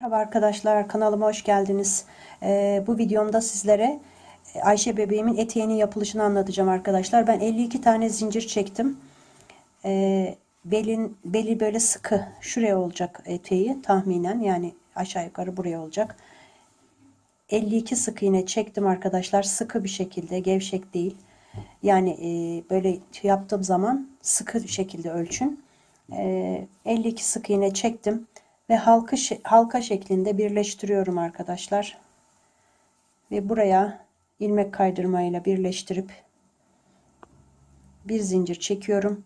Merhaba arkadaşlar, kanalıma hoş geldiniz. Bu videomda sizlere Ayşe bebeğimin eteğinin yapılışını anlatacağım arkadaşlar. Ben 52 tane zincir çektim. Beli böyle sıkı şuraya olacak eteği tahminen, yani aşağı yukarı buraya olacak. 52 sık iğne çektim arkadaşlar, sıkı bir şekilde, gevşek değil. Yani böyle yaptığım zaman sıkı bir şekilde ölçün. 52 sık iğne çektim ve halka şeklinde birleştiriyorum arkadaşlar. Ve buraya ilmek kaydırmayla birleştirip bir zincir çekiyorum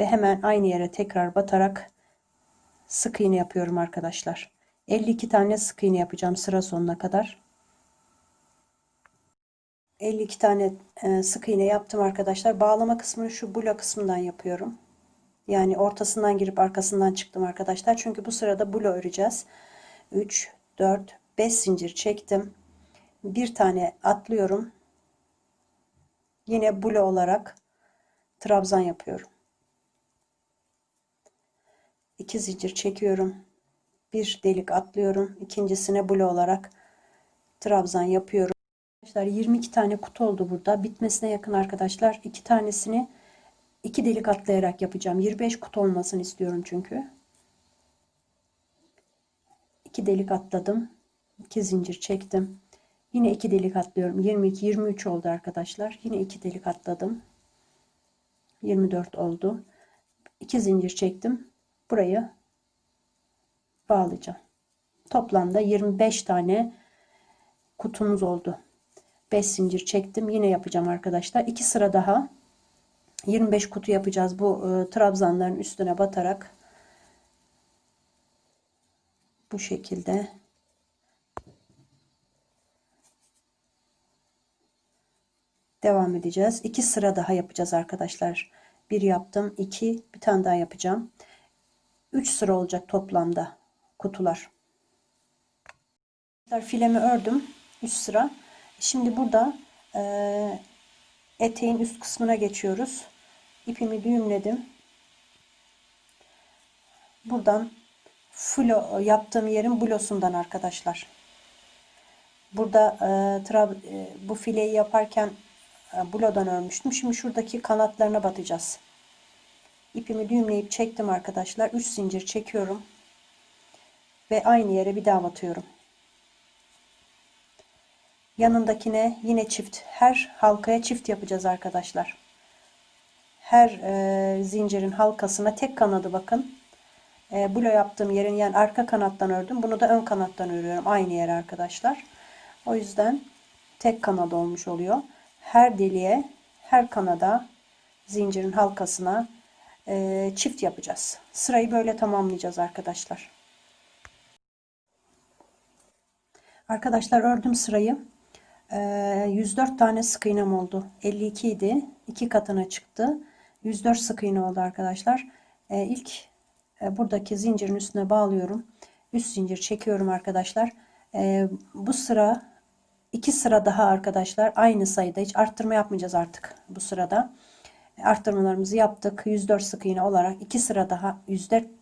ve hemen aynı yere tekrar batarak sık iğne yapıyorum arkadaşlar. 52 tane sık iğne yapacağım sıra sonuna kadar. 52 tane sık iğne yaptım arkadaşlar. Bağlama kısmını şu bula kısmından yapıyorum. Yani ortasından girip arkasından çıktım arkadaşlar. Çünkü bu sırada bula öreceğiz. 3, 4, 5 zincir çektim. Bir tane atlıyorum. Yine bula olarak trabzan yapıyorum. 2 zincir çekiyorum. Bir delik atlıyorum. İkincisine bula olarak trabzan yapıyorum. Arkadaşlar 22 tane kutu oldu burada. Bitmesine yakın arkadaşlar. 2 tanesini 2 delik atlayarak yapacağım. 25 kutu olmasını istiyorum çünkü. 2 delik atladım. 2 zincir çektim. Yine 2 delik atlıyorum. 22, 23 oldu arkadaşlar. Yine 2 delik atladım. 24 oldu. 2 zincir çektim. Burayı bağlayacağım. Toplamda 25 tane kutumuz oldu. 5 zincir çektim. Yine yapacağım arkadaşlar. 2 sıra daha 25 kutu yapacağız. Bu trabzanların üstüne batarak bu şekilde devam edeceğiz. 2 sıra daha yapacağız arkadaşlar. Bir yaptım. 2, bir tane daha yapacağım. 3 sıra olacak toplamda kutular. Filemi ördüm. 3 sıra. Şimdi burada eteğin üst kısmına geçiyoruz. İpimi düğümledim. Buradan yaptığım yerin blosundan arkadaşlar. Burada bu fileyi yaparken blodan örmüştüm. Şimdi şuradaki kanatlarına batacağız. İpimi düğümleyip çektim arkadaşlar. 3 zincir çekiyorum. Ve aynı yere bir daha batıyorum. Yanındakine yine çift. Her halkaya çift yapacağız arkadaşlar. Her zincirin halkasına tek kanadı bakın. Blo yaptığım yerin yani arka kanattan ördüm. Bunu da ön kanattan örüyorum. Aynı yere arkadaşlar. O yüzden tek kanat olmuş oluyor. Her deliğe, her kanada zincirin halkasına çift yapacağız. Sırayı böyle tamamlayacağız arkadaşlar. Arkadaşlar ördüm sırayı. 104 tane sık iğnem oldu. 52 idi. 2 katına çıktı. 104 sık iğne oldu arkadaşlar. İlk buradaki zincirin üstüne bağlıyorum. Üst zincir çekiyorum arkadaşlar. Bu sıra 2 sıra daha arkadaşlar aynı sayıda, hiç arttırma yapmayacağız artık bu sırada. Arttırmalarımızı yaptık. 104 sık iğne olarak 2 sıra daha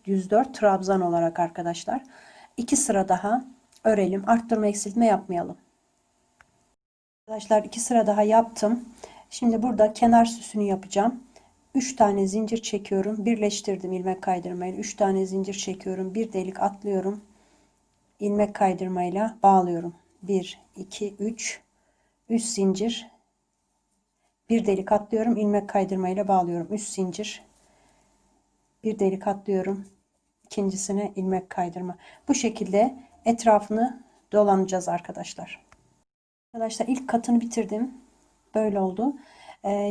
104 trabzan olarak arkadaşlar. 2 sıra daha örelim. Arttırma eksiltme yapmayalım. Arkadaşlar 2 sıra daha yaptım. Şimdi burada kenar süsünü yapacağım. 3 tane zincir çekiyorum. Birleştirdim ilmek kaydırmayla. 3 tane zincir çekiyorum. Bir delik atlıyorum. İlmek kaydırmayla bağlıyorum. 1, 2, 3. 3 zincir. Bir delik atlıyorum. İlmek kaydırmayla bağlıyorum. 3 zincir. Bir delik atlıyorum. İkincisine ilmek kaydırma. Bu şekilde etrafını dolanacağız arkadaşlar. Arkadaşlar ilk katını bitirdim. Böyle oldu.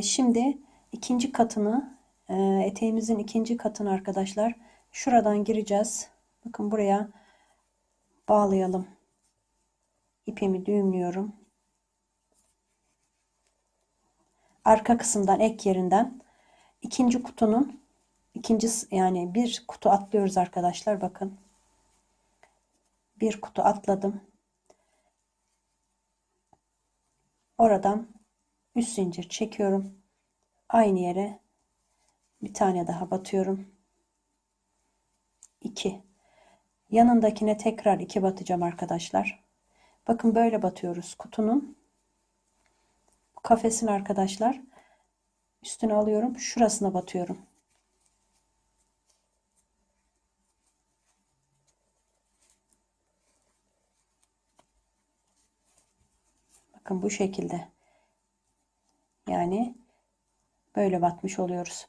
Şimdi ikinci katını, eteğimizin ikinci katını arkadaşlar şuradan gireceğiz. Bakın buraya bağlayalım. İpimi düğümlüyorum. Arka kısımdan, ek yerinden ikinci kutunun yani bir kutu atlıyoruz arkadaşlar. Bakın. Bir kutu atladım. Oradan üst zincir çekiyorum. Aynı yere bir tane daha batıyorum. 2. Yanındakine tekrar 2 batacağım arkadaşlar. Bakın böyle batıyoruz. Kutunun kafesini arkadaşlar üstüne alıyorum. Şurasına batıyorum. Bakın bu şekilde. Yani böyle batmış oluyoruz.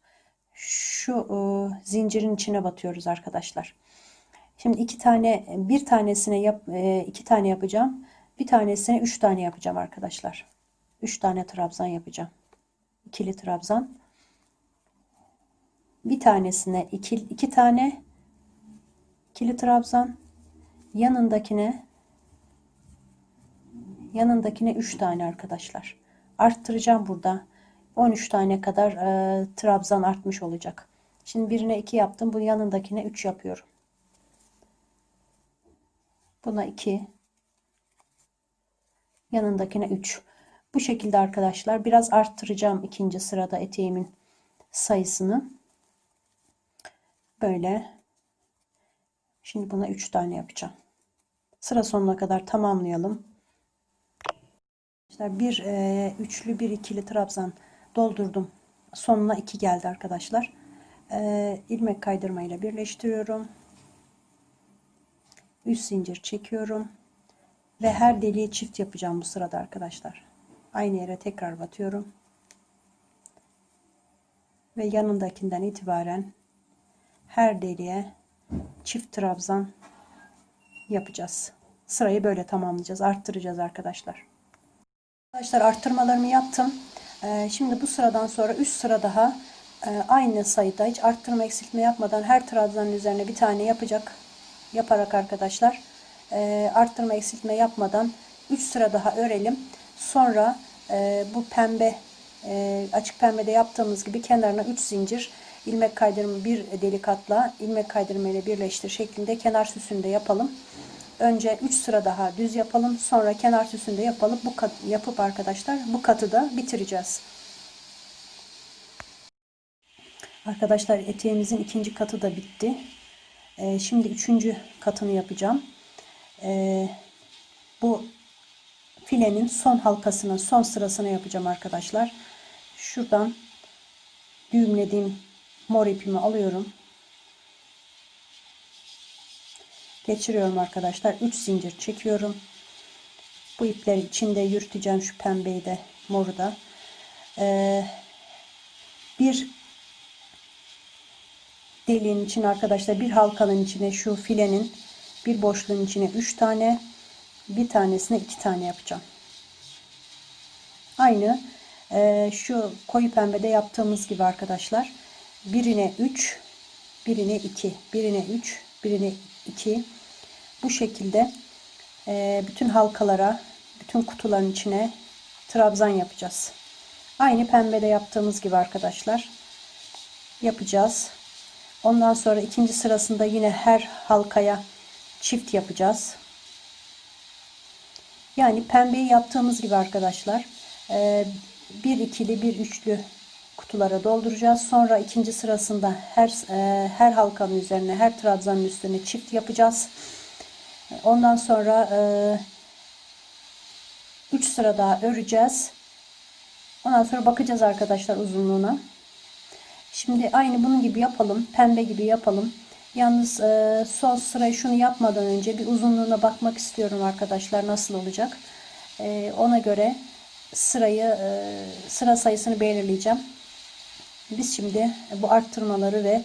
Şu zincirin içine batıyoruz arkadaşlar. Şimdi bir tanesine iki tane yapacağım. Bir tanesine 3 tane yapacağım arkadaşlar. 3 tane trabzan yapacağım. İkili trabzan. Bir tanesine iki tane ikili trabzan. Yanındakine 3 tane arkadaşlar. Arttıracağım burada. 13 tane kadar trabzan artmış olacak. Şimdi birine 2 yaptım. Bu yanındakine 3 yapıyorum. Buna 2. Yanındakine 3. Bu şekilde arkadaşlar. Biraz arttıracağım ikinci sırada eteğimin sayısını. Böyle. Şimdi buna 3 tane yapacağım. Sıra sonuna kadar tamamlayalım. Bir üçlü bir ikili trabzan doldurdum. Sonuna 2 geldi arkadaşlar. İlmek kaydırma ile birleştiriyorum. 3 zincir çekiyorum. Ve her deliğe çift yapacağım bu sırada arkadaşlar. Aynı yere tekrar batıyorum. Ve yanındakinden itibaren her deliğe çift trabzan yapacağız. Sırayı böyle tamamlayacağız. Arttıracağız arkadaşlar. Arkadaşlar arttırmalarımı yaptım. Şimdi bu sıradan sonra 3 sıra daha aynı sayıda hiç arttırma eksiltme yapmadan her trabzanın üzerine bir tane yaparak arkadaşlar arttırma eksiltme yapmadan 3 sıra daha örelim. Sonra bu pembe açık pembede yaptığımız gibi kenarına 3 zincir ilmek kaydırma bir delik atla ilmek kaydırma ile birleştir şeklinde kenar süsünde yapalım. Önce 3 sıra daha düz yapalım. Sonra kenar süsünde yapıp arkadaşlar bu katı da bitireceğiz. Arkadaşlar eteğimizin ikinci katı da bitti. Şimdi üçüncü katını yapacağım. Bu filenin son halkasına, son sırasına yapacağım arkadaşlar. Şuradan düğümlediğim mor ipimi alıyorum. Geçiriyorum arkadaşlar. 3 zincir çekiyorum. Bu ipleri içinde yürüteceğim, şu pembeyi de moru da. Bir deliğin için arkadaşlar, bir halkanın içine, şu filenin bir boşluğun içine 3 tane, bir tanesine 2 tane yapacağım. Aynı şu koyu pembede yaptığımız gibi arkadaşlar. Birine 3, birine 2, birine 3, birine 2. Bu şekilde bütün halkalara, bütün kutuların içine trabzan yapacağız. Aynı pembede yaptığımız gibi arkadaşlar yapacağız. Ondan sonra ikinci sırasında yine her halkaya çift yapacağız. Yani pembeyi yaptığımız gibi arkadaşlar bir ikili bir üçlü kutulara dolduracağız. Sonra ikinci sırasında her halkanın üzerine, her trabzanın üstüne çift yapacağız. Ondan sonra 3 sıra daha öreceğiz. Ondan sonra bakacağız arkadaşlar uzunluğuna. Şimdi aynı bunun gibi yapalım. Pembe gibi yapalım. Yalnız son sırayı şunu yapmadan önce bir uzunluğuna bakmak istiyorum arkadaşlar. Nasıl olacak? Ona göre sıra sayısını belirleyeceğim. Biz şimdi bu arttırmaları ve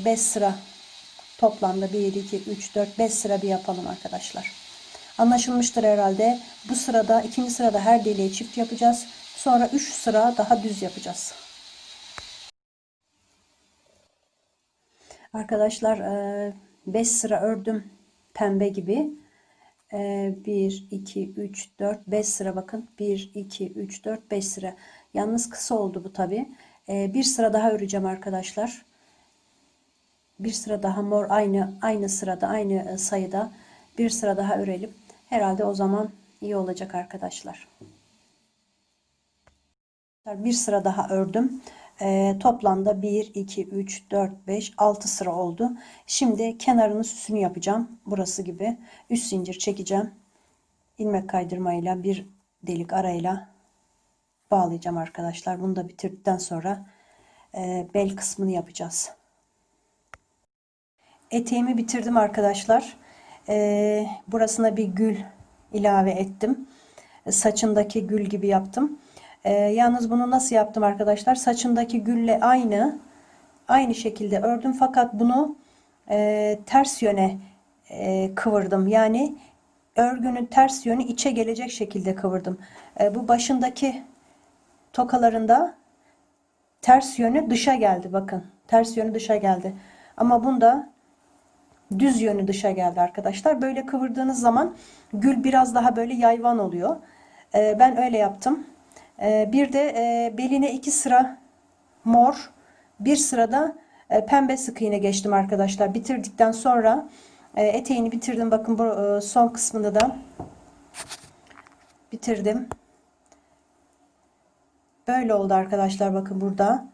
5 sıra toplamda 1, 2, 3, 4, 5 sıra bir yapalım arkadaşlar. Anlaşılmıştır herhalde. Bu sırada, ikinci sırada her deliğe çift yapacağız. Sonra 3 sıra daha düz yapacağız. Arkadaşlar 5 sıra ördüm pembe gibi. 1, 2, 3, 4, 5 sıra, bakın. 1, 2, 3, 4, 5 sıra. Yalnız kısa oldu bu tabi. Bir sıra daha öreceğim arkadaşlar. Bir sıra daha mor, aynı sırada, aynı sayıda bir sıra daha örelim. Herhalde o zaman iyi olacak arkadaşlar. Bir sıra daha ördüm. Toplamda 1, 2, 3, 4, 5, 6 sıra oldu. Şimdi kenarını süsünü yapacağım. Burası gibi. 3 zincir çekeceğim. İlmek kaydırmayla bir delik arayla bağlayacağım arkadaşlar. Bunu da bitirdikten sonra bel kısmını yapacağız. Eteğimi bitirdim arkadaşlar. Burasına bir gül ilave ettim. Saçındaki gül gibi yaptım. Yalnız bunu nasıl yaptım arkadaşlar? Saçındaki gülle aynı şekilde ördüm, fakat bunu ters yöne kıvırdım. Yani örgünün ters yönü içe gelecek şekilde kıvırdım. Bu başındaki tokalarında ters yönü dışa geldi. Bakın, ters yönü dışa geldi. Ama bunda düz yönü dışa geldi arkadaşlar. Böyle kıvırdığınız zaman gül biraz daha böyle yayvan oluyor. Ben öyle yaptım. Bir de beline 2 sıra mor, bir sırada pembe sık iğne geçtim arkadaşlar. Bitirdikten sonra eteğini bitirdim. Bakın bu son kısmını da bitirdim. Böyle oldu arkadaşlar. Bakın burada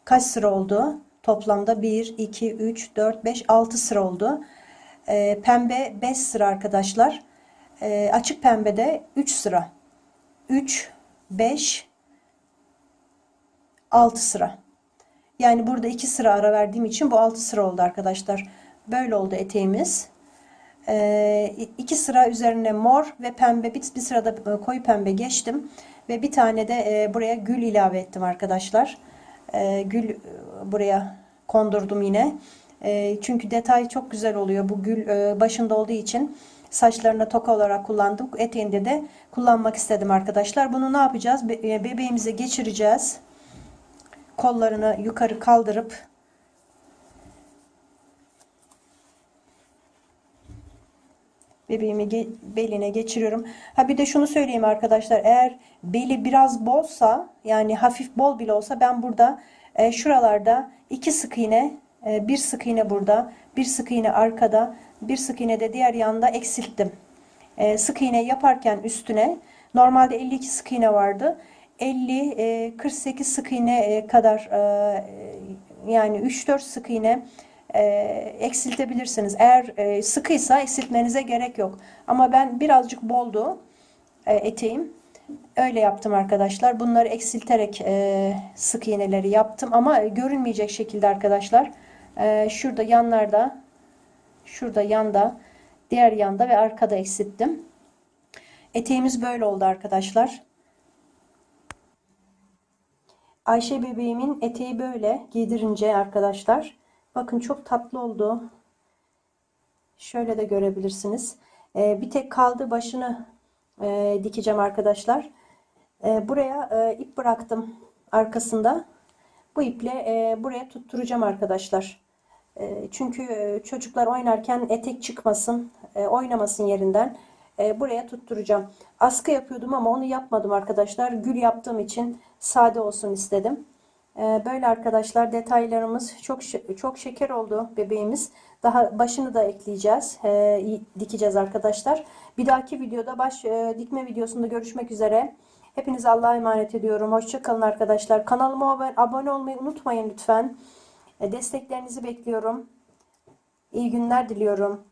kaç sıra oldu? Toplamda 1, 2, 3, 4, 5, 6 sıra oldu. Pembe 5 sıra arkadaşlar. Açık pembe de 3 sıra. 3, 5, 6 sıra. Yani burada 2 sıra ara verdiğim için bu 6 sıra oldu arkadaşlar. Böyle oldu eteğimiz. 2 sıra üzerine mor ve pembe, bir sırada koyu pembe geçtim. Ve bir tane de buraya gül ilave ettim arkadaşlar. Gül buraya kondurdum yine. Çünkü detay çok güzel oluyor. Bu gül başında olduğu için saçlarına toka olarak kullandım. Eteğinde de kullanmak istedim arkadaşlar. Bunu ne yapacağız? Bebeğimize geçireceğiz. Kollarını yukarı kaldırıp bebeğimi beline geçiriyorum. Ha, bir de şunu söyleyeyim arkadaşlar. Eğer beli biraz bolsa, yani hafif bol bile olsa, ben burada şuralarda 2 sık iğne, bir sık iğne burada, bir sık iğne arkada, bir sık iğne de diğer yanda eksilttim. Sık iğne yaparken üstüne normalde 52 sık iğne vardı. 50 48 sık iğne kadar, yani 3-4 sık iğne eksiltebilirsiniz. Eğer sıkıysa eksiltmenize gerek yok. Ama ben birazcık boldu eteğim. Öyle yaptım arkadaşlar. Bunları eksilterek sık iğneleri yaptım. Ama görünmeyecek şekilde arkadaşlar. Şurada yanlarda, şurada yanda, diğer yanda ve arkada eksilttim. Eteğimiz böyle oldu arkadaşlar. Ayşe bebeğimin eteği böyle giydirince arkadaşlar, bakın çok tatlı oldu. Şöyle de görebilirsiniz. Bir tek kaldı, başını dikeceğim arkadaşlar. Buraya ip bıraktım arkasında. Bu iple buraya tutturacağım arkadaşlar. Çünkü çocuklar oynarken etek çıkmasın, oynamasın yerinden. Buraya tutturacağım. Askı yapıyordum ama onu yapmadım arkadaşlar. Gül yaptığım için sade olsun istedim. Böyle arkadaşlar, detaylarımız çok şeker oldu bebeğimiz. Daha başını da ekleyeceğiz. Dikeceğiz arkadaşlar. Bir dahaki videoda baş dikme videosunda görüşmek üzere. Hepinize Allah'a emanet ediyorum. Hoşça kalın arkadaşlar. Kanalıma abone olmayı unutmayın lütfen. Desteklerinizi bekliyorum. İyi günler diliyorum.